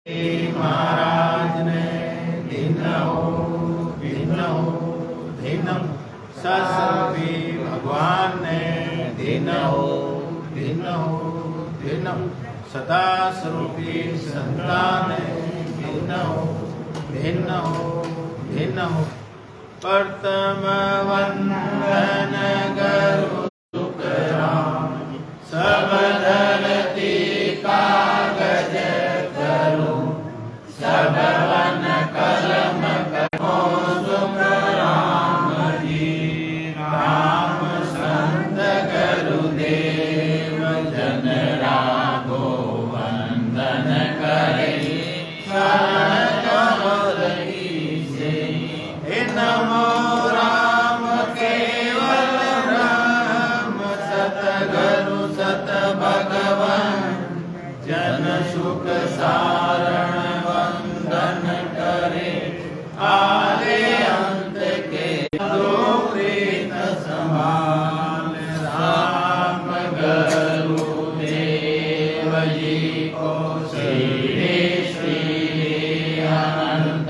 महाराज ने दीनम सभी भगवान ने दीनम सदा स्वरूपी संतान दीनम प्रथम वंदन करो सुखराम सब धरती कागज करो सब वन कलम करो सुखराम जी राम संत गुरुदेव जन राघो वंदन करे शरण कमल से हे नमो राम केवल राम सतगुरु सत भगवान जन सुख सारण वंदन करे आले अंत के दो प्रेत समान राम गुरुदेव जी को श्री अनंत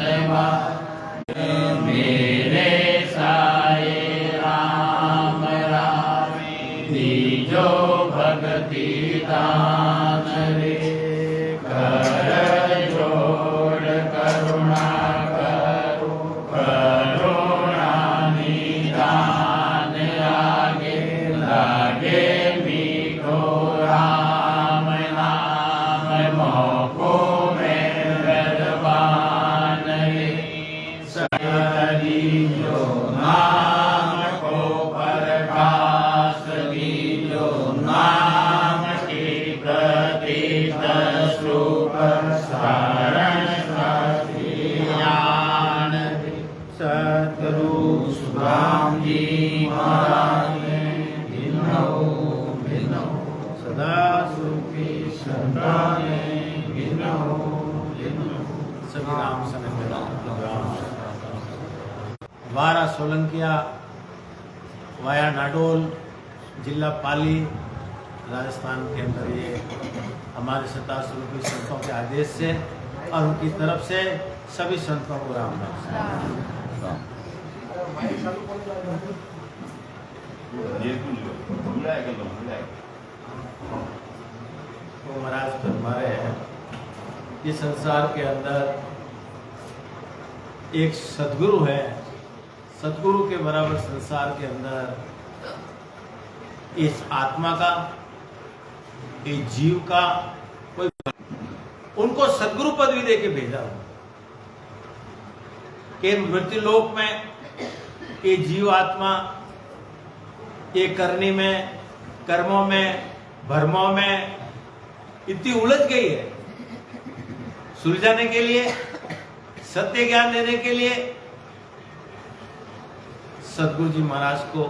मेरे साए राम राम दीजो भक्ति दान रे कर जोड़ करुणा करो करुणा निदान आगे लागे मीठो राम नाम मोको में गरबान रे जो नाम को प्रकाश दीजो नाम की प्रतिष्ठा स्वरूप शरण ज्ञान सतगुरु सुखराम जी महाराज भिन्नो सदा स्वरूपी संतान भिन्नो सभी राम समय वारा सोलंकिया वाया नाडोल जिला पाली राजस्थान के अंदर ये हमारे सत्ता स्वरूपी संतों के आदेश से और उनकी तरफ से सभी संतों को राम नाम तो महाराज फरमाए हैं कि संसार के अंदर एक सदगुरु है, सदगुरु के बराबर संसार के अंदर इस आत्मा का इस जीव का कोई उनको सदगुरु पदवी देके भेजा हो कि मृत्यु लोक में ये जीव आत्मा ये करनी में कर्मों में भरमों में इतनी उलझ गई है, सुलझाने के लिए सत्य ज्ञान देने के लिए सदगुरु जी महाराज को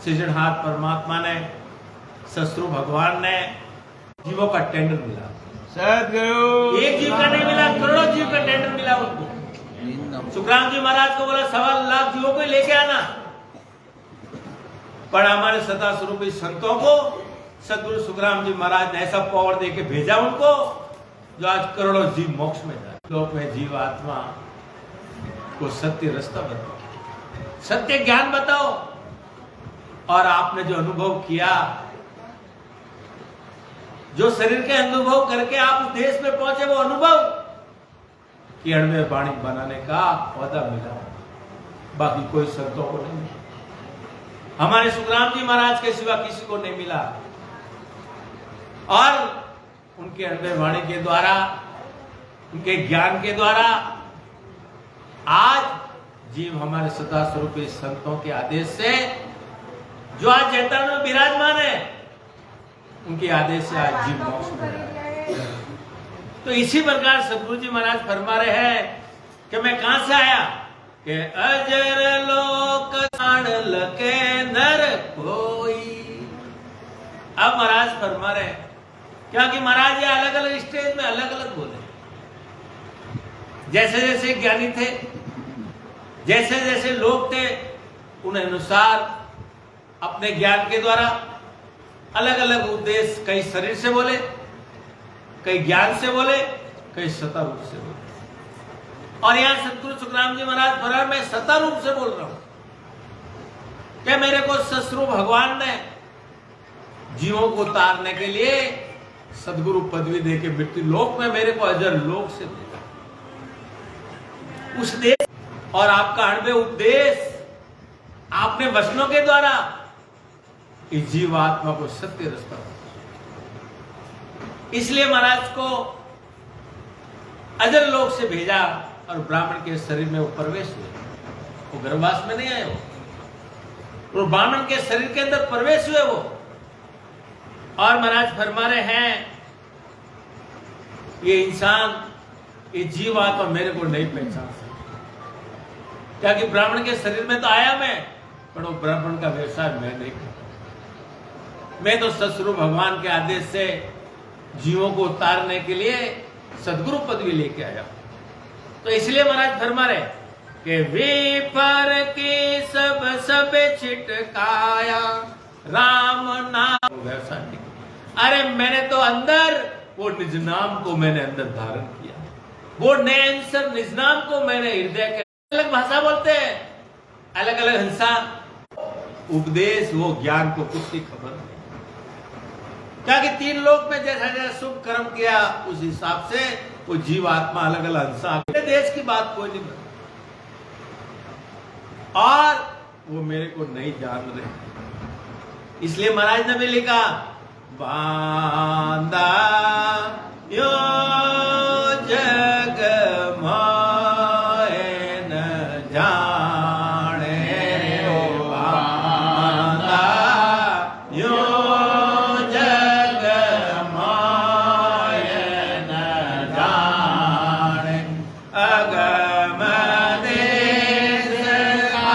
सृजनहार परमात्मा ने ससुरु भगवान ने जीवों का टेंडर मिला। सदगुरु एक जीव का नहीं मिला, करोड़ों जीव का टेंडर मिला उनको। सुखराम जी महाराज को बोला 1.25 लाख जीवों को लेके आना, पर हमारे सदा स्वरूपी संतों को सदगुरु सुखराम जी महाराज ने ऐसा पावर देके भेजा उनको जो आज करोड़ों जीव मोक्ष में जाए। लोक में जीव आत्मा को सत्य रास्ता बताओ, सत्य ज्ञान बताओ। और आपने जो अनुभव किया, जो शरीर के अनुभव करके आप उस देश में पहुंचे, वो अनुभव कि 98 वाणी बनाने का पौधा मिला, बाकी कोई संतों को नहीं मिला, हमारे सुखराम जी महाराज के सिवा किसी को नहीं मिला। और उनके 98 वाणी के द्वारा, उनके ज्ञान के द्वारा आज जीव हमारे सदा स्वरूपी संतों के आदेश से जो आज चैतन्य में विराजमान है, उनके आदेश से आज जीव मोक्ष में है। तो इसी प्रकार सदगुरु जी महाराज फरमा रहे हैं कि मैं कहां से आया कि अजर लोक लके नर कोई। अब महाराज फरमा रहे हैं, क्योंकि महाराज ये अलग अलग स्टेज में अलग अलग बोले, जैसे जैसे ज्ञानी थे, जैसे जैसे लोग थे, उन अनुसार अपने ज्ञान के द्वारा अलग अलग उद्देश्य, कई शरीर से बोले, कई ज्ञान से बोले, कहीं सता रूप से बोल रहा हूं। और यहां सदगुरु सुखराम जी महाराज फरमाए मैं सता रूप से बोल रहा हूं कि मेरे को ससुरु भगवान ने जीवों को उतारने के लिए सदगुरु पदवी देके मृत्यु लोक में मेरे को अजर लोक से भेजा। उस देश और आपका अणवे उपदेश आपने वचनों के द्वारा इस जीवात्मा को सत्य रास्ता, इसलिए महाराज को अजर लोक से भेजा और ब्राह्मण के शरीर में वो प्रवेश हुए। वो गर्भवास में नहीं आए, वो ब्राह्मण के शरीर के अंदर प्रवेश हुए वो। और महाराज फरमा रहे हैं ये इंसान, ये जीवात्मा मेरे को नहीं पहचान सकता, क्या कि ब्राह्मण के शरीर में तो आया मैं, पर वो ब्राह्मण का व्यवसाय मैं नहीं करता। मैं तो ससुरु भगवान के आदेश से जीवों को उतारने के लिए सदगुरु पदवी लेके आया। तो इसलिए महाराज फरमा रहे कि वे पर के सब छिटकाया राम नाम व्यवसाय नहीं। अरे मैंने तो अंदर वो निज नाम को मैंने अंदर धारण किया, वो नैंसर निज नाम को मैंने हृदय के। अलग भाषा बोलते हैं, अलग अलग हिंसा उपदेश, वो ज्ञान को कुछ की खबर नहीं। क्या कि तीन लोक में जैसा जैसा शुभ कर्म किया उस हिसाब से वो जीवात्मा अलग अलग हिंसा। देश की बात कोई नहीं बता, और वो मेरे को नहीं जान रहे। इसलिए महाराज ने भी लिखा बांदा यो जग माए न जाने, बांदा यो जग माए न जाने, अगम देश का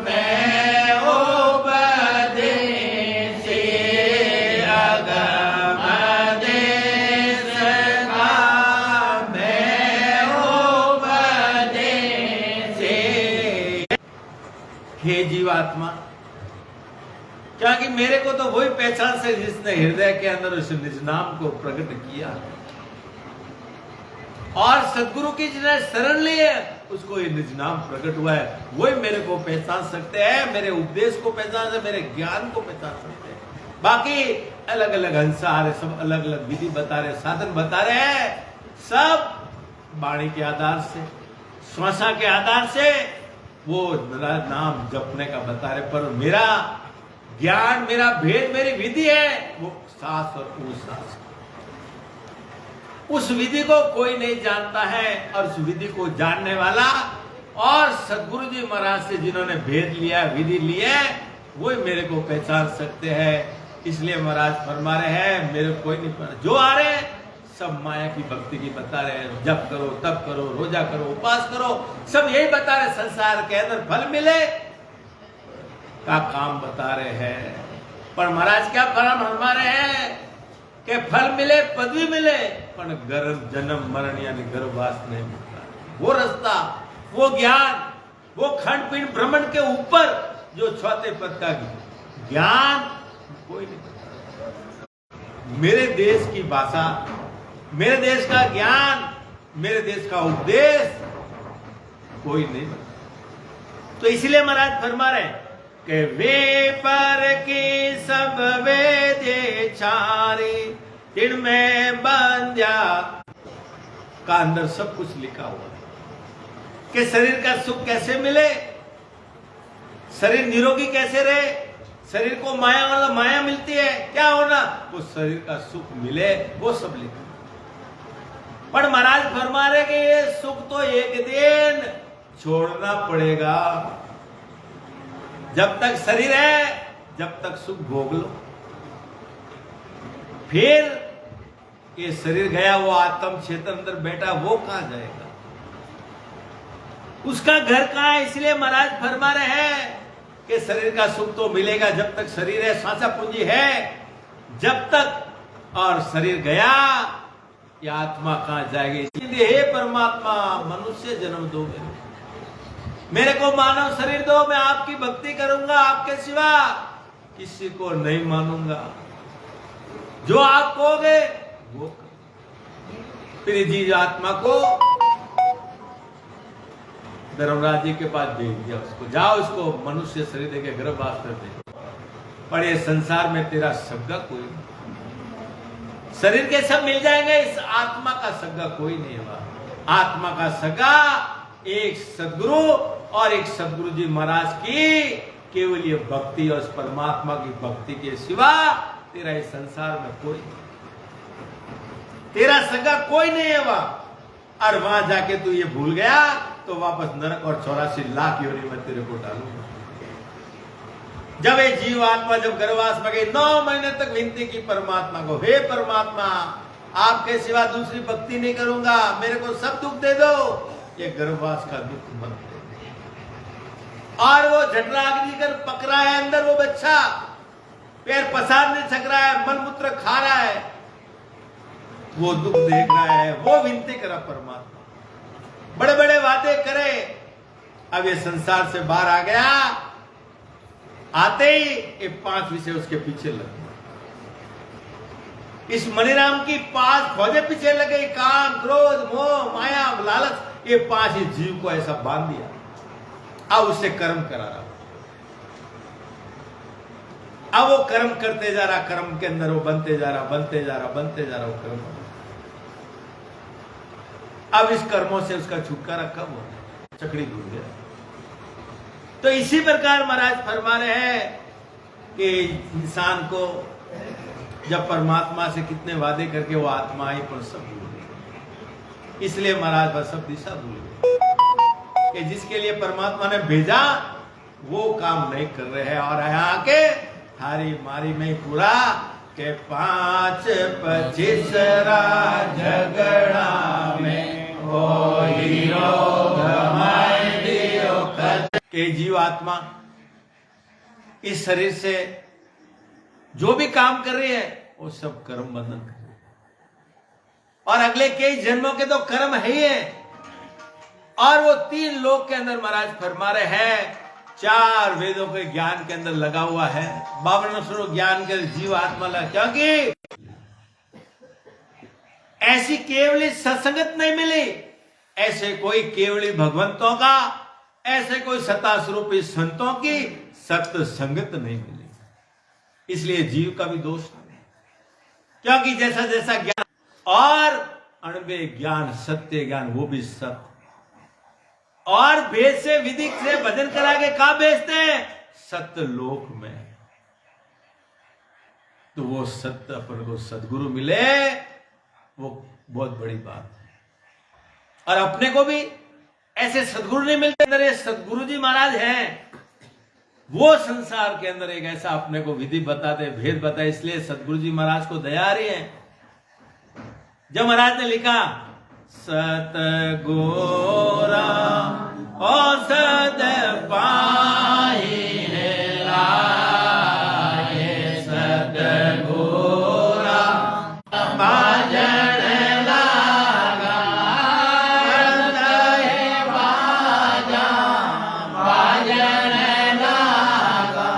मैं उपदेशी, अगम देश का मैं उपदेशी। हे जीवात्मा, क्या कि मेरे को तो वही पहचान से जिसने हृदय के अंदर उस निज नाम को प्रकट किया और सदगुरु की जिन्हें शरण ली है उसको ये निज नाम प्रकट हुआ है, वही मेरे को पहचान सकते हैं, मेरे उपदेश को पहचान सकते, मेरे ज्ञान को पहचान सकते हैं। बाकी अलग अलग हंसा आ रहे, सब अलग अलग विधि बता रहे, साधन बता रहे हैं, सब वाणी के आधार से, श्वासा के आधार से वो मेरा नाम जपने का बता रहे। पर मेरा ज्ञान, मेरा भेद, मेरी विधि है वो सांस और सांस। उस विधि को कोई नहीं जानता है, और उस विधि को जानने वाला और सदगुरु जी महाराज से जिन्होंने भेद लिया, विधि लिया, वही मेरे को पहचान सकते हैं। इसलिए महाराज फरमा रहे हैं मेरे कोई नहीं पता, जो आ रहे सब माया की भक्ति की बता रहे हैं। जप करो, तप करो, रोजा करो, उपास करो, सब यही बता रहे। संसार के अंदर फल मिले का काम बता रहे हैं। पर महाराज क्या फरमा रहे हैं कि फल मिले, पदवी मिले, पर गर्भ जन्म मरण यानी गर्भवास नहीं मिलता। वो रास्ता, वो ज्ञान, वो खंड पिंड भ्रमण के ऊपर जो चौथे पद का ज्ञान कोई नहीं बता। मेरे देश की भाषा, मेरे देश का ज्ञान, मेरे देश का उपदेश कोई नहीं बता। तो इसलिए महाराज फरमा रहे कि वे पर की सब वेदे चारे तिण में बंध्या का अंदर सब कुछ लिखा हुआ है कि शरीर का सुख कैसे मिले, शरीर निरोगी कैसे रहे, शरीर को माया मिलती है, क्या होना, वो शरीर का सुख मिले, वो सब लिखा। पर महाराज फरमा रहे कि ये सुख तो एक दिन छोड़ना पड़ेगा। जब तक शरीर है, जब तक सुख भोग लो, फिर ये शरीर गया, वो आत्म क्षेत्र अंदर बैठा, वो कहां जाएगा, उसका घर कहां है। इसलिए महाराज फरमा रहे हैं कि शरीर का सुख तो मिलेगा जब तक शरीर है, सांसा पूंजी है जब तक, और शरीर गया ये आत्मा कहां जाएगी। इसलिए हे परमात्मा मनुष्य जन्म दो, मेरे को मानव शरीर दो, मैं आपकी भक्ति करूंगा, आपके सिवा किसी को नहीं मानूंगा, जो आप कहोगे वो। फिर ये जीव आत्मा को धर्मराज जी के पास भेज दिया, उसको जाओ इसको मनुष्य शरीर देके गर्भवास कर दे, पर ये संसार में तेरा सगा कोई नहीं। शरीर के सब मिल जाएंगे, इस आत्मा का सगा कोई नहीं होगा। आत्मा का सगा एक सदगुरु और एक सदगुरु जी महाराज की केवल ये भक्ति और इस परमात्मा की भक्ति के सिवा तेरा इस संसार में कोई नहीं, तेरा सगा कोई नहीं है वहां। और वहां जाके तू ये भूल गया तो वापस नरक और 84 लाख योनि में तेरे को डालूंगा। जब ये जीव आत्मा जब गर्भवास में गई, 9 महीने तक विनती की परमात्मा को, हे परमात्मा आपके सिवा दूसरी भक्ति नहीं करूंगा, मेरे को सब दुख दे दो, ये गर्भवास का दुख मत दे। और वो झटराग्नि कर पक रहा है अंदर वो बच्चा, पैर पसार नहीं सक रहा है, मलमूत्र खा रहा है, वो दुख देख रहा है, वो विनती करा परमात्मा, बड़े बड़े वादे करे। अब ये संसार से बाहर आ गया, आते ही ये 5 विषय उसके पीछे लग गए। इस मणिराम की 5 फौजें पीछे लग गई, काम क्रोध मोह माया लालच, ये 5 ही जीव को ऐसा बांध दिया। अब उससे कर्म करा रहा, अब वो कर्म करते जा रहा, कर्म के अंदर वो बनते जा रहा, बनते जा रहा, बनते जा रहा, वो कर्म। अब इस कर्मों से उसका छुटकारा कब होगा? चकड़ी घूम गया। तो इसी प्रकार महाराज फरमा रहे हैं कि इंसान को जब परमात्मा से कितने वादे करके वो आत्मा आई पर सब भूल गई, इसलिए महाराज बस सब दिशा भूल गए कि जिसके लिए परमात्मा ने भेजा वो काम नहीं कर रहे हैं। और यहाँ के हारी मारी में पूरा के 5-25 झगड़ा में के जीव आत्मा इस शरीर से जो भी काम कर रही है वो सब कर्म बंधन कर रही है, और अगले कई जन्मों के तो कर्म है ही है। और वो 3 लोक के अंदर महाराज फरमा रहे हैं, 4 वेदों के ज्ञान के अंदर लगा हुआ है, 52 स्वरूप ज्ञान के जीव आत्मा लगा, क्योंकि ऐसी केवली सत्संगत नहीं मिली, ऐसे कोई केवली भगवंतों का, ऐसे कोई सत्ता स्वरूपी संतों की सत्य संगत नहीं मिली, इसलिए जीव का भी दोष नहीं। क्योंकि जैसा जैसा ज्ञान और अणबे ज्ञान, सत्य ज्ञान, वो भी सत्य, और भेद से विधि से भजन करा के कहां भेजते हैं? सत्य लोक में। तो वो सत्य अपन को सदगुरु मिले, वो बहुत बड़ी बात है। और अपने को भी ऐसे सदगुरु नहीं मिलते, अंदर ये सदगुरु जी महाराज हैं, वो संसार के अंदर एक ऐसा अपने को विधि बताते, भेद बताए, इसलिए सदगुरु जी महाराज को दया आ रही है। जब महाराज ने लिखा सतगोरा औसत पाही है लाए, सतगोरा बाजन लागा बाजा, बाजन लागा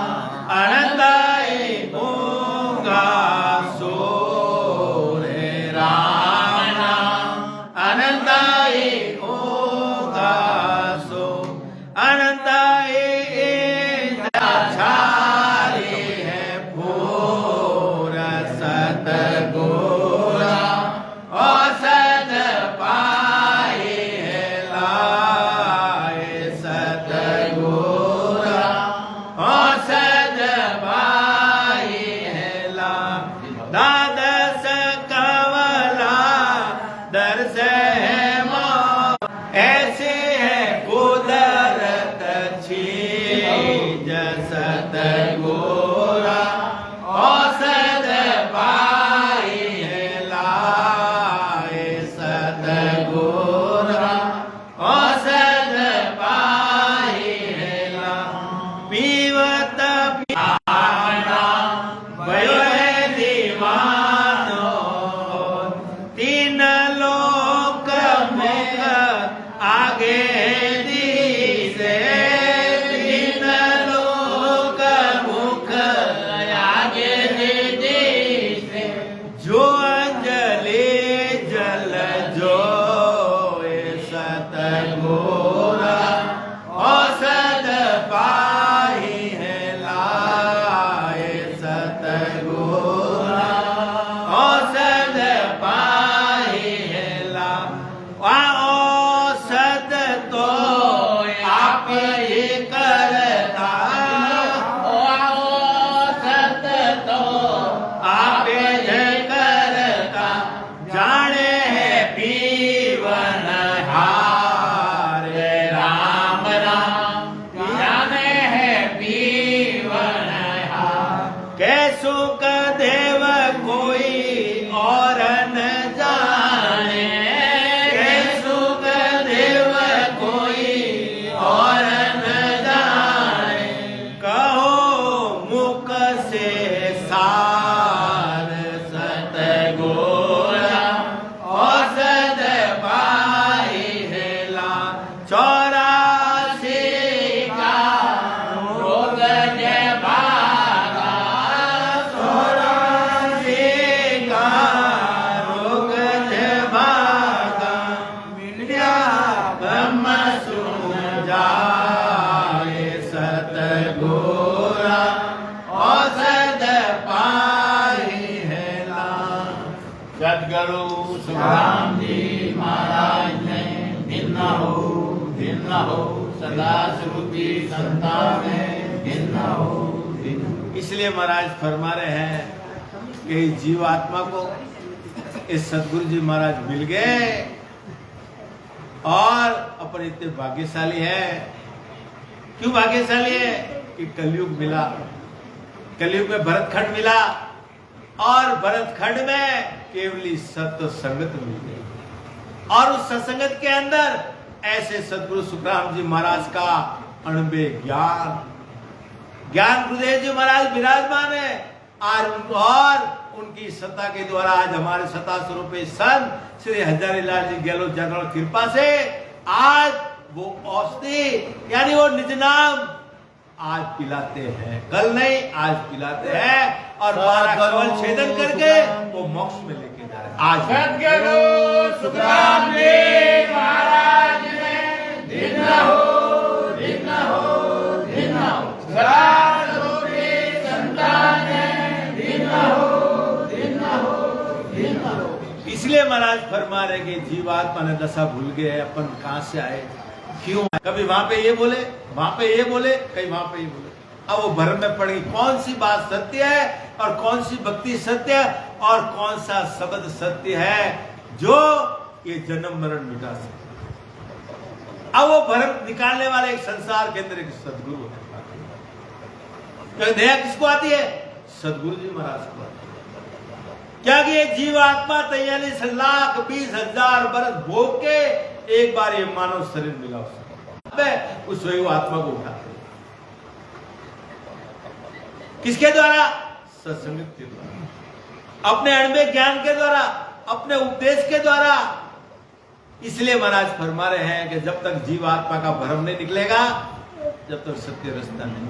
अनंताई मूंगा सोरे राणा, अनंताई मूंगा सो, अनंताई छारी है पूरा सतगुरा औसत पाए है लाए, सतगुरा औसत पाए है ला, दादस कवला दर्श है मौ, ऐसे है कुदरत चीज सतगुरा औसत पाए है लाए, सतगुरा औसत पाए है ला, पीवत पियाना भयो है दीवानो, 3 लोक मुख आगे हो, सदा स्वरूपी संतान भिन्न हो। इसलिए महाराज फरमा रहे हैं कि जीवात्मा को इस सदगुरु जी महाराज मिल गए और अपन इतने भाग्यशाली है। क्यों भाग्यशाली है? कि कलयुग मिला, कलयुग में भरतखंड मिला और भरतखंड में केवली सत्य संगत मिल गई और उस सत्संगत के अंदर ऐसे सदगुरु सुखराम जी महाराज का अणबे ज्ञान गुरुदेव जी महाराज विराजमान है और उनकी सत्ता के द्वारा आज हमारे सत्ता स्वरूपी संत श्री हजारीलाल जी गहलोत जनरल कृपा से आज वो औषधि यानी वो निज नाम आज पिलाते हैं, कल नहीं आज पिलाते हैं और 12 कवल छेदन करके वो मोक्ष में लेके जा रहे हैं। आज सद्गुरु सुखराम जी महाराज ने धन्य हो, धन्य हो, धन्य हो। इसलिए महाराज फरमा रहे कि जीवात्मा ने दशा भूल गए, अपन कहां से आए, क्यों आए। कभी वहां पे ये बोले, वहां पे ये बोले, कहीं वहां पे ये बोले। अब वो भ्रम में पड़ गई कौन सी बात सत्य है और कौन सी भक्ति सत्य है और कौन सा शब्द सत्य है जो ये जन्म मरण मिटा सके। अब वो भ्रम निकालने वाले एक संसार के अंदर एक सदगुरु है। दया किसको आती है? सदगुरु जी महाराज को आती है। क्या कि एक जीवात्मा 43 लाख 20 हजार बरस भोग के एक बार ये मानव शरीर मिला उस वही आत्मा को उठाते किसके द्वारा? सत्संग के द्वारा, अपने अणबे ज्ञान के द्वारा, अपने उपदेश के द्वारा। इसलिए महाराज फरमा रहे हैं कि जब तक जीवात्मा का भ्रम नहीं निकलेगा जब तक सत्य रास्ता नहीं।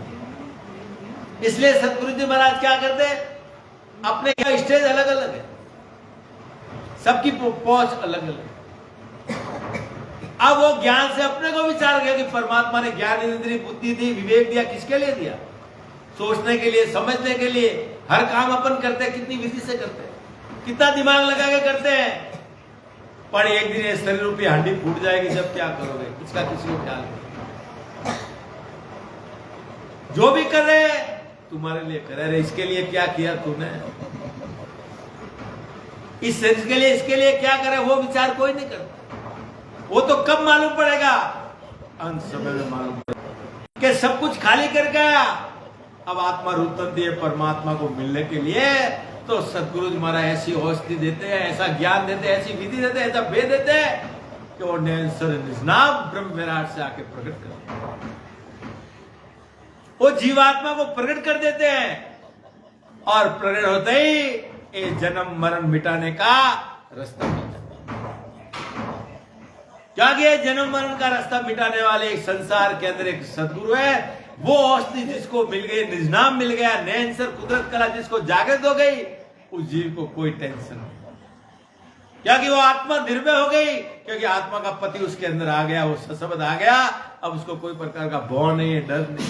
इसलिए सतगुरु जी महाराज क्या करते? अपने क्या स्टेज अलग अलग है, सबकी पहुंच अलग अलग है। अब वो ज्ञान से अपने को विचार किया कि परमात्मा ने ज्ञान इंद्रिय बुद्धि दी, विवेक दिया, किसके लिए दिया? सोचने के लिए, समझने के लिए। हर काम अपन करते हैं, कितनी विधि से करते हैं, कितना दिमाग लगा के करते हैं। पर एक दिन ये शरीर रूपी हड्डी फूट जाएगी, जब क्या करोगे? इसका किसी को ख्याल नहीं। जो भी कर रहे तुम्हारे लिए कर रहे, इसके लिए क्या किया तूने, इस शरीर के लिए, इसके लिए क्या करे, वो विचार कोई नहीं करता। वो तो कब मालूम पड़ेगा? अंत समय में मालूम पड़ेगा कि सब कुछ खाली कर गया। अब आत्मा रूपन दिए परमात्मा को मिलने के लिए तो सदगुरु जी महाराज ऐसी औषधि देते हैं, ऐसा ज्ञान देते हैं, ऐसी विधि देते हैं, ऐसा वेद देते हैं कि वो निजनाम ब्रह्म विराट से आके प्रकट करते हैं। वो जीवात्मा को प्रकट कर देते हैं और प्रकट होते ही ये जन्म मरण मिटाने का रास्ता मिल जाता है। क्या कि जन्म मरण का रास्ता मिटाने वाले एक संसार के अंदर एक सदगुरु है। वो औषधि जिसको मिल गई, निजनाम मिल गया, नैनसर कुदरत कला जिसको जागृत हो गई, उस जीव को कोई टेंशन नहीं। क्या कि वो आत्मा निर्भय हो गई, क्योंकि आत्मा का पति उसके अंदर आ गया, वो सशब्द आ गया। अब उसको कोई प्रकार का भौ नहीं है, डर नहीं।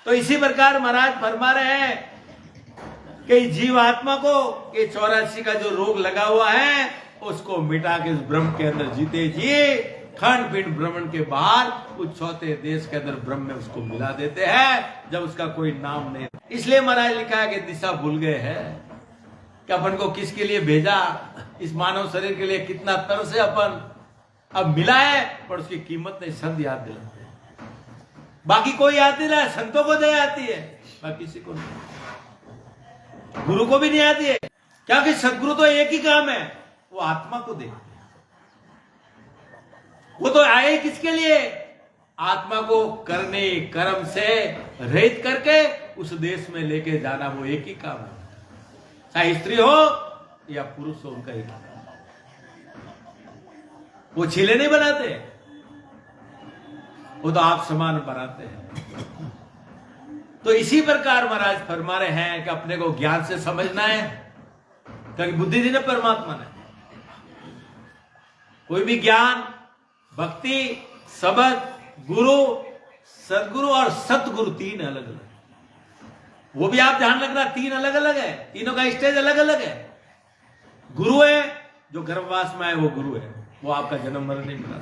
तो इसी प्रकार महाराज फरमा रहे हैं कि जीवात्मा को ये 84 का जो रोग लगा हुआ है उसको मिटा के इस ब्रह्म के अंदर जीते जी खंड पिंड भ्रमण के बाहर कुछ चौथे देश के अंदर ब्रह्म में उसको मिला देते हैं, जब उसका कोई नाम नहीं। इसलिए महाराज लिखा है कि दिशा भूल गए हैं कि अपन को किसके लिए भेजा, इस मानव शरीर के लिए कितना तरस है अपन। अब मिला है पर उसकी कीमत नहीं, संत याद दिलाते हैं। बाकी कोई याद नहीं रहा, संतों को दया आती है, बाकी किसी को नहीं, गुरु को भी नहीं आती है। क्योंकि सदगुरु तो एक ही काम है, वो आत्मा को देखते हैं। वो तो आए किसके लिए? आत्मा को करने कर्म से रहित करके उस देश में लेके जाना, वो एक ही काम है। चाहे स्त्री हो या पुरुष हो, उनका एक ही काम है। वो छीले नहीं बनाते, वो तो आप समान बनाते हैं। तो इसी प्रकार महाराज फरमा रहे हैं कि अपने को ज्ञान से समझना है, क्योंकि बुद्धि दी ने परमात्मा ने। कोई भी ज्ञान, भक्ति, शब्द, गुरु, सदगुरु और सतगुरु तीन अलग अलग, वो भी आप ध्यान रखना, तीन अलग अलग है, तीनों का स्टेज अलग अलग है। गुरु है जो गर्भवास में आए, वो गुरु है, वो आपका जन्म मरण नहीं मिला।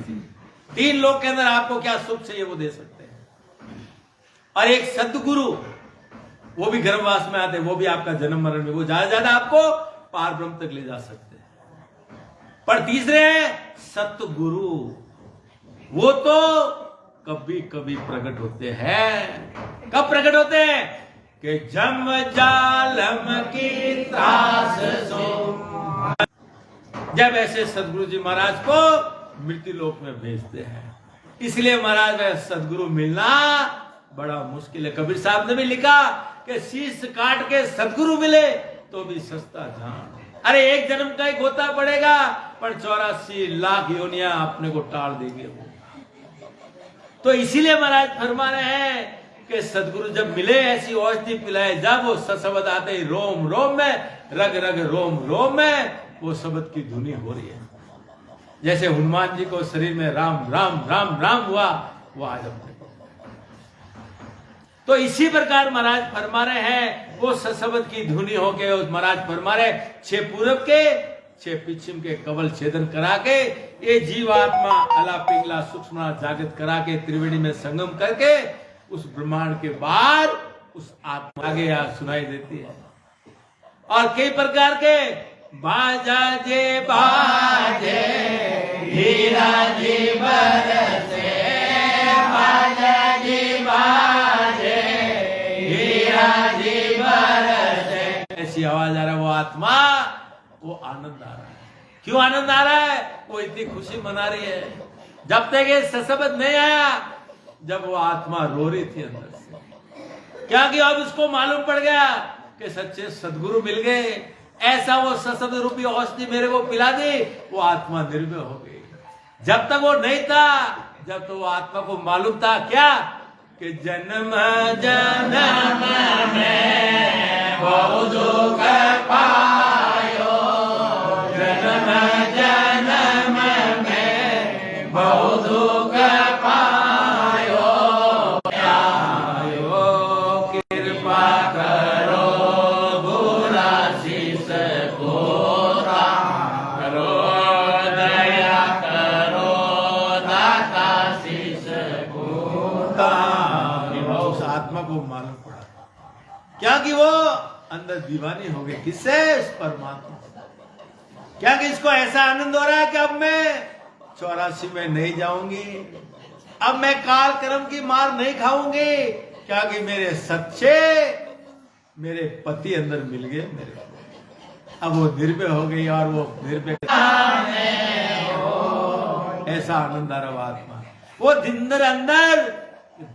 3 लोग के अंदर आपको क्या सुख चाहिए वो दे सकते हैं। और एक सद्गुरु, वो भी गर्भवास में आते हैं, वो भी आपका जन्म मरण में, वो ज्यादा आपको पार ब्रह्म तक ले जा सकते हैं। पर तीसरे हैं सतगुरु, वो तो कभी कभी प्रकट होते हैं। कब प्रकट होते हैं? कि जम जालम की त्रास सो, जब ऐसे सदगुरु जी महाराज को मृत्यु लोक में भेजते हैं। इसलिए महाराज वह सदगुरु मिलना बड़ा मुश्किल है। कबीर साहब ने भी लिखा कि शीश काट के सदगुरु मिले तो भी सस्ता जान। अरे एक जन्म का ही गोता पड़ेगा, पर 84 लाख योनियां अपने को टाल देंगे वो। तो इसीलिए महाराज फरमा रहे हैं कि सदगुरु जब मिले ऐसी औषधि पिलाए, जब वो सशब्द आते ही रोम रोम में, रग रग रोम रोम में वो शब्द की धुनी हो रही है। जैसे हनुमान जी को शरीर में राम राम राम राम हुआ, वो आज अपने को। तो इसी प्रकार महाराज फरमा रहे हैं, वो सशब्द की धुनी होके महाराज फरमा रहे 6 पूरब के 6 पश्चिम के कवल छेदन करा के, ये जीवात्मा अला पिंगला सूक्ष्म जागृत करा के त्रिवेणी में संगम करके उस ब्रह्मांड के बाद उस आत्मा आगे सुनाई देती है। और कई प्रकार के बाजा जे बाजे हीरा जी बरसे, बाजा जी बाजे हीरा जी बरसे, ऐसी आवाज आ रहा है। वो आत्मा, वो आनंद आ रहा है। क्यों आनंद आ रहा है? वो इतनी खुशी मना रही है। जब तक ये सशब्द नहीं आया, जब वो आत्मा रो रही थी अंदर से, क्या कि अब उसको मालूम पड़ गया कि सच्चे सदगुरु मिल गए। ऐसा वो सशब्द रूपी औषधि मेरे को पिला दी, वो आत्मा निर्भय हो गई। जब तक वो नहीं था, जब तो वो आत्मा को मालूम था क्या कि जन्म जन्म में बहु दुख पायो, जन्म जन्म में बहु दुख पायो, आयो कृपा करो बुरा शीस गोरा, करो दया करो दाता शीस गोरा। उस आत्मा को मालूम पड़ा क्या कि वो अंदर दीवानी हो गई। किससे? इस परमात्मा। क्या कि इसको ऐसा आनंद हो रहा है कि अब मैं 84 में नहीं जाऊंगी, अब मैं काल कर्म की मार नहीं खाऊंगी। क्या कि मेरे सच्चे मेरे पति अंदर मिल गए मेरे को। अब वो निर्भय हो गई और वो निर्भय ऐसा आनंद आ रहा आत्मा। वो दिन अंदर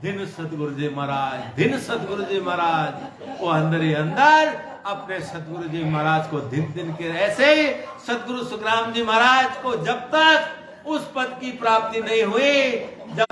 दिन सतगुरु जी महाराज, दिन सतगुरु जी महाराज, वो अंदर ही अंदर अपने सतगुरु जी महाराज को दिन दिन के, ऐसे ही सतगुरु सुखराम जी महाराज को जब तक उस पद की प्राप्ति नहीं हुई, जब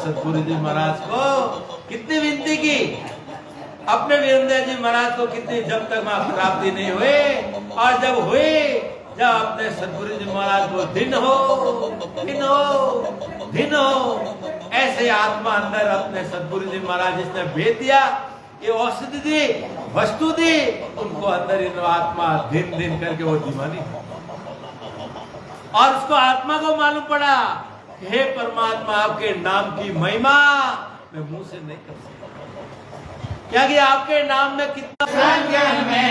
सतगुरु जी महाराज को कितनी विनती की, अपने वीरेंद्र जी महाराज को कितनी, जब तक वहां प्राप्ति नहीं हुई। और जब हुई, जब अपने सतगुरु जी महाराज को दिन हो दिन हो दिन हो, ऐसे आत्मा अंदर अपने सतगुरु जी महाराज जिसने भेज दिया, ये औषधि दी, वस्तु दी, उनको अंदर इन आत्मा दिन दिन करके वो दीवानी। और उसको आत्मा को मालूम पड़ा, हे परमात्मा आपके नाम की महिमा मैं मुंह से नहीं कर सकता। क्या कि आपके नाम में कितना संग में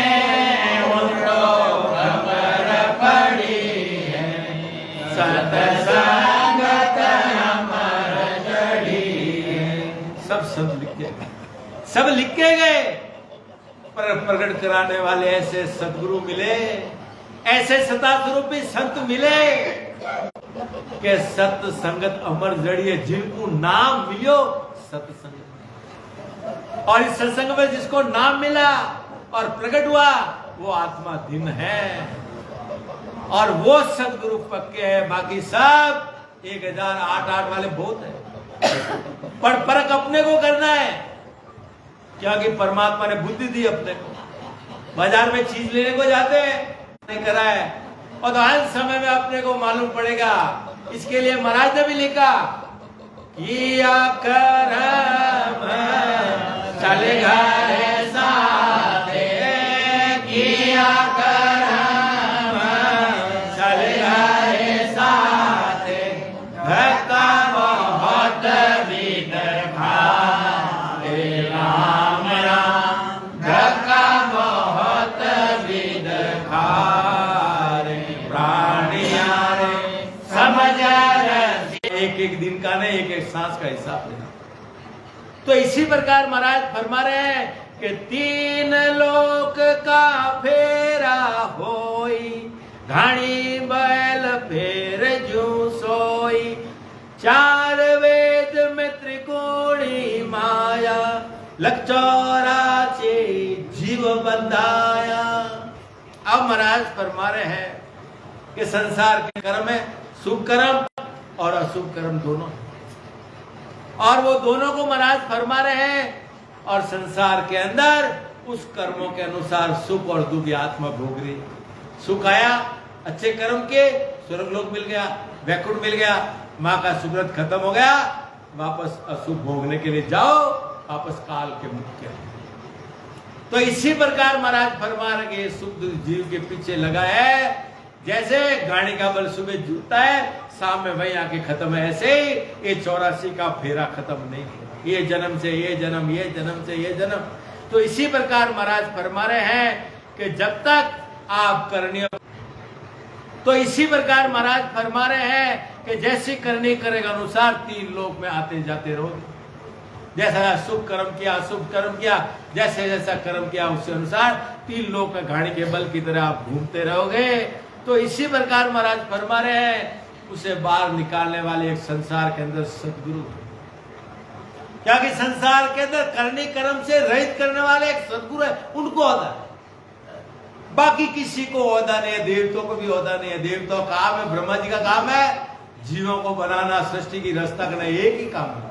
पड़ी है, सतसंगत अमर जड़ी है। सब लिख के गए, सब लिख के गए। पर प्रकट कराने वाले ऐसे सदगुरु मिले, ऐसे सतास्वरूपी संत मिले के सत संगत अमर जड़िए, जिनको नाम मिलो सत्संग। और इस सत्संग में जिसको नाम मिला और प्रकट हुआ, वो आत्मा दिन है। और वो सदगुरु पक्के हैं, बाकी सब 1008 वाले बहुत है। पर परख अपने को करना है। क्या कि परमात्मा ने बुद्धि दी अपने को, बाजार में चीज लेने को जाते हैं, नहीं करा है, और तो हर समय में अपने को मालूम पड़ेगा। इसके लिए महाराज ने भी लिखा, किया करम चलेगा रे साथे, किया करम चलेगा रे साथे, भक्ता बहुत विद खाए राम राम, भक्ता बहुत विद खाए प्राणिया रे समझ। एक एक दिन का नहीं, एक एक सांस का हिसाब लेना। तो इसी प्रकार महाराज फरमा रहे हैं कि तीन लोक का फेरा होई, घाणी बैल फेर जू सोई, चार वेद में त्रिकोणी माया, लख 84 जीव बंधाया। अब महाराज फरमा रहे हैं कि संसार के कर्म है, शुभ कर्म और अशुभ कर्म दोनों, और वो दोनों को महाराज फरमा रहे हैं। और संसार के अंदर उस कर्मों के अनुसार सुख और दुख आत्मा भोग रही। सुख आया अच्छे कर्म के, स्वर्ग लोक मिल गया, वैकुंठ मिल गया, माँ का सुकृत खत्म हो गया, वापस अशुभ भोगने के लिए जाओ, वापस काल के मुख्य। तो इसी प्रकार महाराज फरमा रहे सुख दुख जीव के पीछे लगा है। जैसे गाड़ी का बल सुबह जुटता है, शाम में वही आके खत्म है, ऐसे ही ये 84 का फेरा खत्म नहीं है, ये जन्म से ये जन्म, ये जन्म से ये जन्म। तो इसी प्रकार महाराज फरमा रहे हैं कि जब तक आप करनी, तो इसी प्रकार महाराज फरमा रहे हैं कि जैसी करनी करेगा अनुसार 3 लोक में आते जाते रहोगे। जैसा शुभ कर्म किया, अशुभ कर्म किया, जैसे जैसा कर्म किया उसके अनुसार 3 लोक का गाड़ी के बल की तरह आप घूमते रहोगे। तो इसी प्रकार महाराज फरमा रहे हैं उसे बाहर निकालने वाले एक संसार के अंदर सदगुरु, क्या कि संसार के अंदर करनी कर्म से रहित करने वाले एक सदगुरु है, उनको होता है। बाकी किसी को होता नहीं है, देवताओं को भी होता नहीं है। देवताओं का काम है, ब्रह्मा जी का काम है जीवों को बनाना, सृष्टि की रचना करना, एक ही काम है।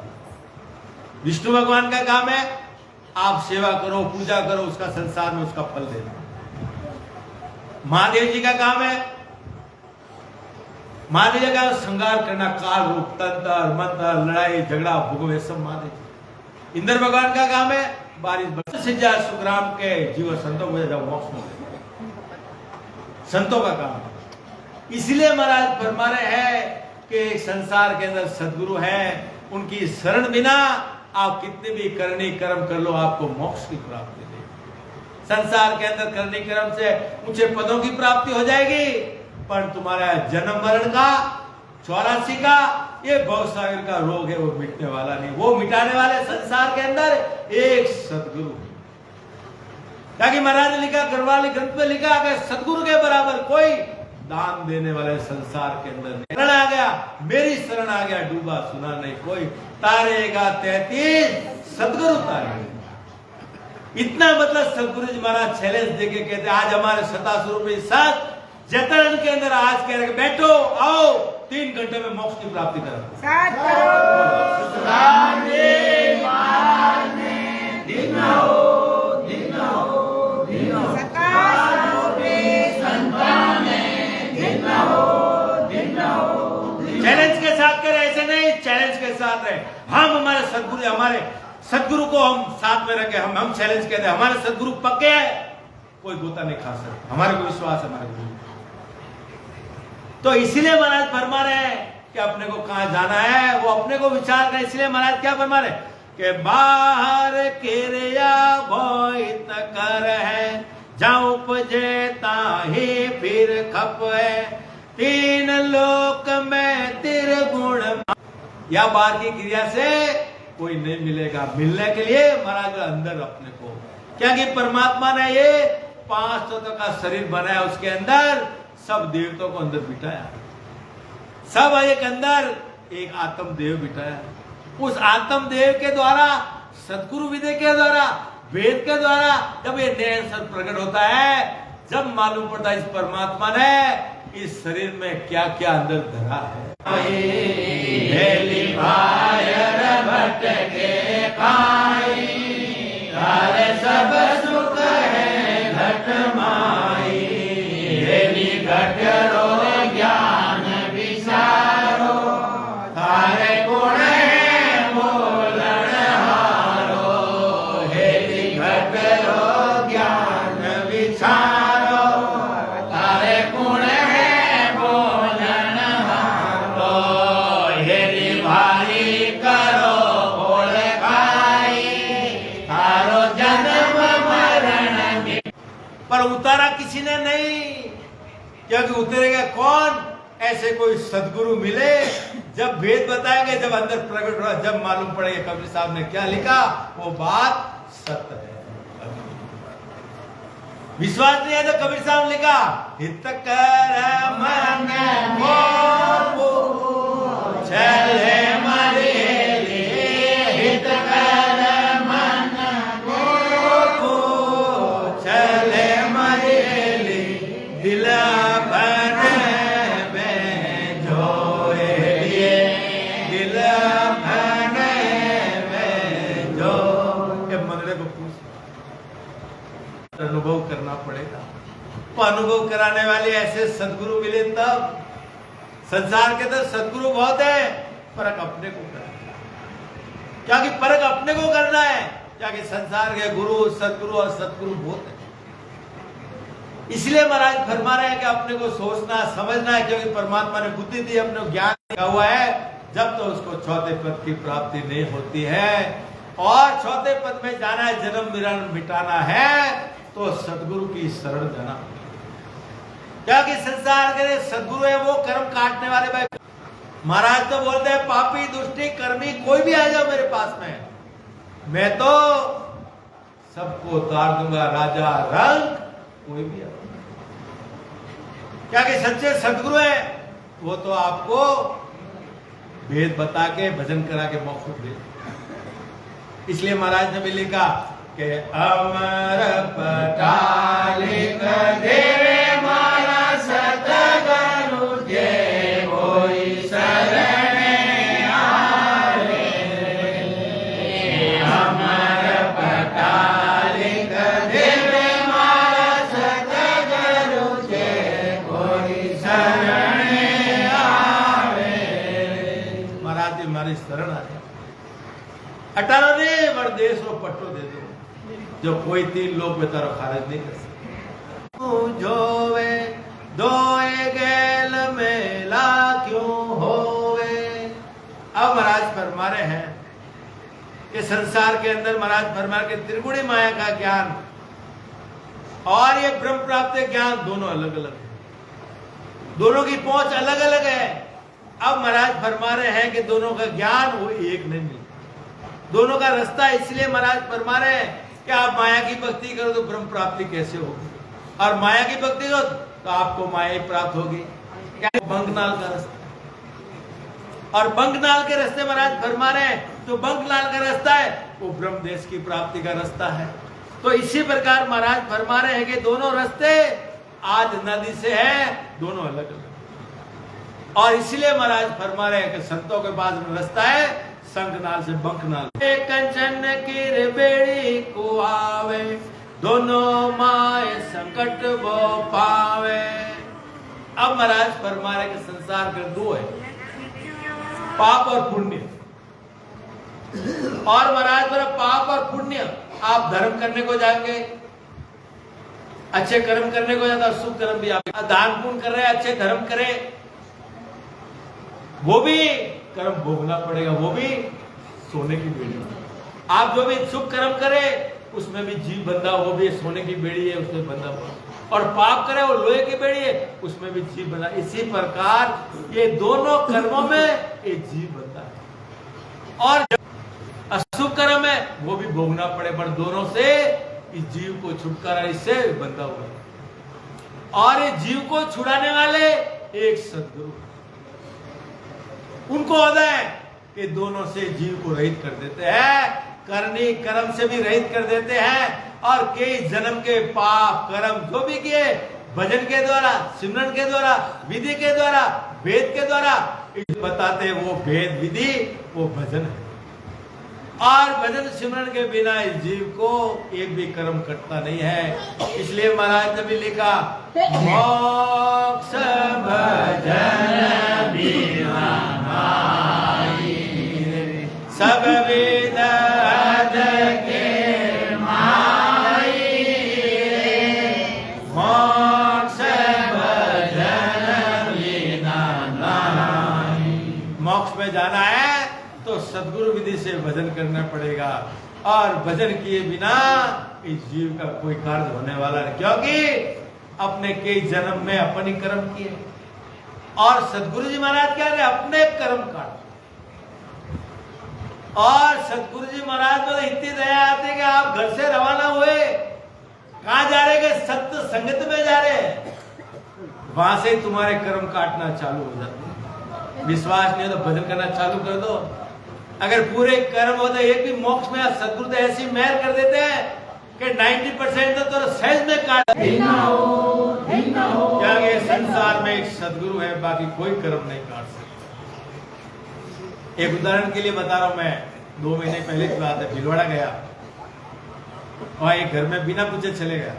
विष्णु भगवान का काम है आप सेवा करो, पूजा करो, उसका संसार में उसका फल देना। महादेव जी का काम है, महादेव जी का श्रृंगार करना, काल रूप, तंत्र मंत्र, लड़ाई झगड़ा भोगवे सब महादेव। इंद्र भगवान का काम है बारिश सिंचा सुग्राम के जीव संतों को मोक्ष मिले, संतों का काम है। इसलिए महाराज फरमा रहे हैं कि संसार के अंदर सदगुरु है, उनकी शरण बिना आप कितने भी करनी कर्म कर लो, आपको मोक्ष की प्राप्ति देगी। संसार के अंदर करनी कर्म से ऊंचे पदों की प्राप्ति हो जाएगी, पर तुम्हारा जन्म मरण का 84 का ये भवसागर का रोग है, वो मिटने वाला नहीं। वो मिटाने वाले संसार के अंदर एक सदगुरु। ताकि महाराज ने लिखा, गढ़वाली ग्रंथ में लिखा कि सदगुरु के बराबर कोई दान देने वाले संसार के अंदर नहीं। शरण आ गया, मेरी शरण आ गया, डूबा सुना नहीं कोई, तारेगा 33 सदगुरु तारेगा। इतना मतलब सदगुरु जी महाराज चैलेंज देके कहते आज हमारे 87 रुपये साथ जतन के अंदर आज कह रहे बैठो आओ 3 घंटे में मोक्ष की प्राप्ति करो। चैलेंज के साथ करे, ऐसे नहीं, चैलेंज के साथ रहे। हम हमारे सदगुरु को हम साथ में रखे, हम चैलेंज कहते हैं, हमारे सदगुरु पक्के हैं, कोई गोता नहीं खा सकता, हमारे को विश्वास है हमारे गुरु। तो इसीलिए महाराज फरमा रहे हैं कि अपने को कहां जाना है वो अपने को विचार कर। इसलिए महाराज क्या फरमा रहे कि बाहर किरिया भोइत कर है, जाऊं उपजे ताही फिर खप है, 3 लोक में त्रिगुण। या बाहर की क्रिया से कोई नहीं मिलेगा, मिलने के लिए महाराज अंदर अपने को, क्या कि परमात्मा ने ये 5 तत्व का शरीर बनाया, उसके अंदर सब देवताओं को अंदर बिठाया, सब एक अंदर एक आत्म देव बिठाया। उस आत्म देव के द्वारा, सदगुरु विदे के द्वारा, वेद के द्वारा जब ये नया सत प्रकट होता है, जब मालूम पड़ता है इस परमात्मा ने इस शरीर में क्या क्या अंदर धरा है। भटके खाई, सब सुख है घट पर उतारा किसी ने नहीं, क्योंकि उतरेगा कौन? ऐसे कोई सदगुरु मिले, जब भेद बताएंगे, जब अंदर प्रकट हुआ, जब मालूम पड़ेगा कबीर साहब ने क्या लिखा, वो बात सत्य है। विश्वास नहीं है तो कबीर साहब ने लिखा, हित कर मन को चले मरेली, हित कर मन को चले मरेली, दिल बन में जोए, दिल बन में जो। ये मंगले को अनुभव करना पड़ेगा। तो अनुभव कराने वाले ऐसे सदगुरु मिले तब। संसार के तो सदगुरु बहुत है, परख अपने को करना है। क्या कि परख अपने को करना है, क्या कि संसार के गुरु सदगुरु और सदगुरु बहुत है। इसलिए महाराज फरमा रहे हैं कि अपने को सोचना समझना है, क्योंकि परमात्मा ने बुद्धि दी, अपने ज्ञान दिया हुआ है। जब तो उसको चौथे पद की प्राप्ति नहीं होती है और चौथे पद में जाना है, जन्म मरण मिटाना है, तो सदगुरु की शरण जाना। क्या कि संसार के सदगुरु है वो कर्म काटने वाले भाई। महाराज तो बोलते हैं पापी दुष्टी कर्मी कोई भी आ जाओ मेरे पास में, मैं तो सबको उतार दूंगा, राजा रंग कोई भी आ। क्या कि सच्चे सदगुरु है वो तो आपको भेद बता के भजन करा के मोक्ष दे। इसलिए महाराज ने भी लिखा कि अमर पटालिक देवे मारा सतगुरु जे कोई शरण आवे, अमर पटालिक देवे मारा सतगुरु जे कोई शरण आवे। महाराज हमारी शरण आ जाए, अटारो ने देश रो पट्टो दे दो, जो कोई 3 लोग में तारो खारिज नहीं कर सकते। जोवे दोए गेल मेला क्यों होवे। अब महाराज फरमा रहे हैं कि संसार के अंदर महाराज फरमा के त्रिगुणी माया का ज्ञान और ये ब्रह्म प्राप्त ज्ञान दोनों अलग अलग है, दोनों की पहुंच अलग अलग है। अब महाराज फरमा रहे हैं कि दोनों का ज्ञान वो एक नहीं मिलता, दोनों का रास्ता। इसलिए महाराज फरमा रहे हैं कि आप माया की भक्ति करो तो ब्रह्म प्राप्ति कैसे होगी, और माया की भक्ति करो तो आपको माया ही प्राप्त होगी। क्या बंगनाल का रास्ता, और बंगनाल के रास्ते महाराज फरमा रहे हैं, तो बंगनाल का रास्ता है वो ब्रह्म देश की प्राप्ति का रास्ता है। तो इसी प्रकार महाराज फरमा रहे हैं कि दोनों रास्ते आज नदी से है, दोनों अलग अलग। और इसलिए महाराज फरमा रहे हैं कि संतों के पास रास्ता है संकनाल से बंकनाल। कंचन की बेड़ी को आवे, दोनों माए संकट वो पावे। अब महाराज फरमा रहे कि संसार के 2 है, पाप और पुण्य। और महाराज बोला पाप और पुण्य, आप धर्म करने को जाएंगे, अच्छे कर्म करने को जाता, शुभ कर्म भी आप दान पुण्य कर रहे हैं, अच्छे धर्म करें, वो भी कर्म भोगना पड़ेगा, वो भी सोने की बेड़ी। आप जो भी शुभ कर्म करें उसमें भी जीव बंधा, वो भी सोने की बेड़ी है, उसमें बंधा हुआ। और पाप करे वो लोहे की बेड़ी है, उसमें भी जीव बंधा। इसी प्रकार ये दोनों कर्मों में एक जीव बंधा है, और अशुभ कर्म है वो भी भोगना पड़े, पर दोनों से इस जीव को छुटकारा इससे बंधा हुआ। और ये जीव को छुड़ाने वाले एक सदगुरु, उनको होता है कि दोनों से जीव को रहित कर देते हैं, करनी कर्म से भी रहित कर देते हैं, और कई जन्म के पाप कर्म जो भी किए भजन के द्वारा, सिमरन के द्वारा, विधि के द्वारा, वेद के द्वारा बताते, वो वेद विधि वो भजन है। और भजन सिमरन के बिना इस जीव को एक भी कर्म कटता नहीं है। इसलिए महाराज ने भी लिखा, मोक्ष भजन बिना सब वेद के माई, मोक्ष भजन बिना नाई। मोक्ष में जाना है तो सदगुरु विधि से भजन करना पड़ेगा, और भजन किए बिना इस जीव का कोई कार्य होने वाला नहीं, क्योंकि अपने कई जन्म में अपनी कर्म किए। और सदगुरु जी महाराज क्या रहे, अपने कर्म काट। और सदगुरु जी महाराज को इतनी दया आती कि आप घर से रवाना हुए, कहां जा रहे? सत्य संगत में जा रहे, वहां से तुम्हारे कर्म काटना चालू हो जाते। विश्वास नहीं हो तो भजन करना चालू कर दो। अगर पूरे कर्म हो तो एक भी मोक्ष में सदगुरु तो ऐसी मेहर कर देते हैं कि 90% तो सहज में काट। क्या ये संसार में एक सदगुरु है, बाकी कोई कर्म नहीं काट सकता। एक उदाहरण के लिए बता रहा हूं मैं, 2 महीने पहले की बात है, भीलवाड़ा गया। वहां एक घर में बिना पूछे चले गया,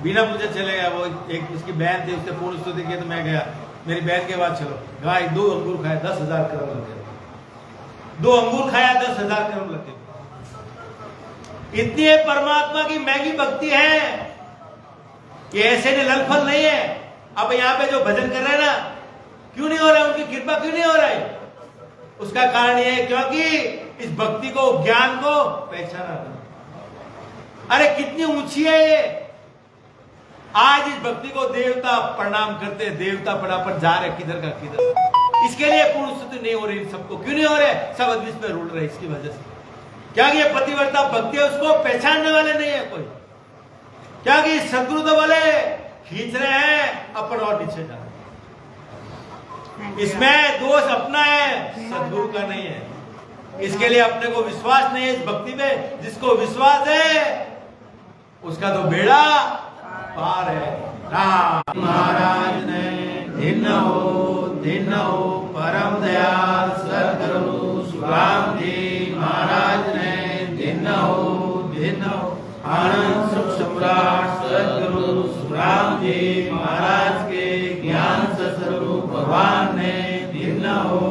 बिना पूछे चले गया। वो एक उसकी बहन थी, उससे पूर्ण स्तुति की, तो मैं गया। मेरी बहन के बाद चलो, गाय 2 अंगूर खाए 10,000 कर्म लगे। 2 अंगूर खाया 10,000 कर्म लगे। इतनी है परमात्मा की महंगी भक्ति है कि ऐसे निलल फल नहीं है। अब यहाँ पे जो भजन कर रहे हैं ना, क्यों नहीं हो रहा है? उनकी कृपा क्यों नहीं हो रहा है? उसका कारण यह है क्योंकि इस भक्ति को, ज्ञान को पहचाना। अरे कितनी ऊंची है ये। आज इस भक्ति को देवता प्रणाम करते, देवता पर जा रहे, किधर का किधर। इसके लिए पूर्ण स्तुति नहीं हो रही सबको। क्यों नहीं हो रहे? सब अद्विष पे रुल रहे इसकी वजह से। क्या ये पतिव्रता भक्ति है, उसको पहचानने वाले नहीं है कोई। क्या कि सदगुरु तो बोले खींच रहे हैं, अपन और नीचे जा रहे। इसमें दोष अपना है, सदगुरु का नहीं है। इसके लिए अपने को विश्वास नहीं है इस भक्ति में। जिसको विश्वास है उसका तो बेड़ा पार है। राम महाराज ने दिन हो परम दयाल सदगुरु सुखराम जी महाराज ने दिन हो आनंद सुख सम्राट सदगुरु सुखराम जी महाराज के ज्ञान स्वरूप भगवान ने दिन हो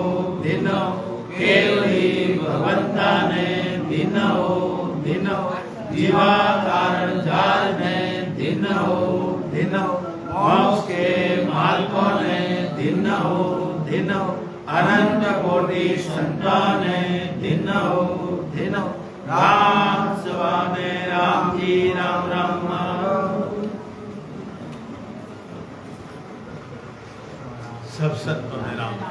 केवली भगवंता ने दिन हो जीवा कारण जाल ने दिन हो मोक्ष के मालिकों ने दिन हो अनंत कोटि संतान ने दिन हो राम सवाने राम जी राम राम। सब सत्य है राम।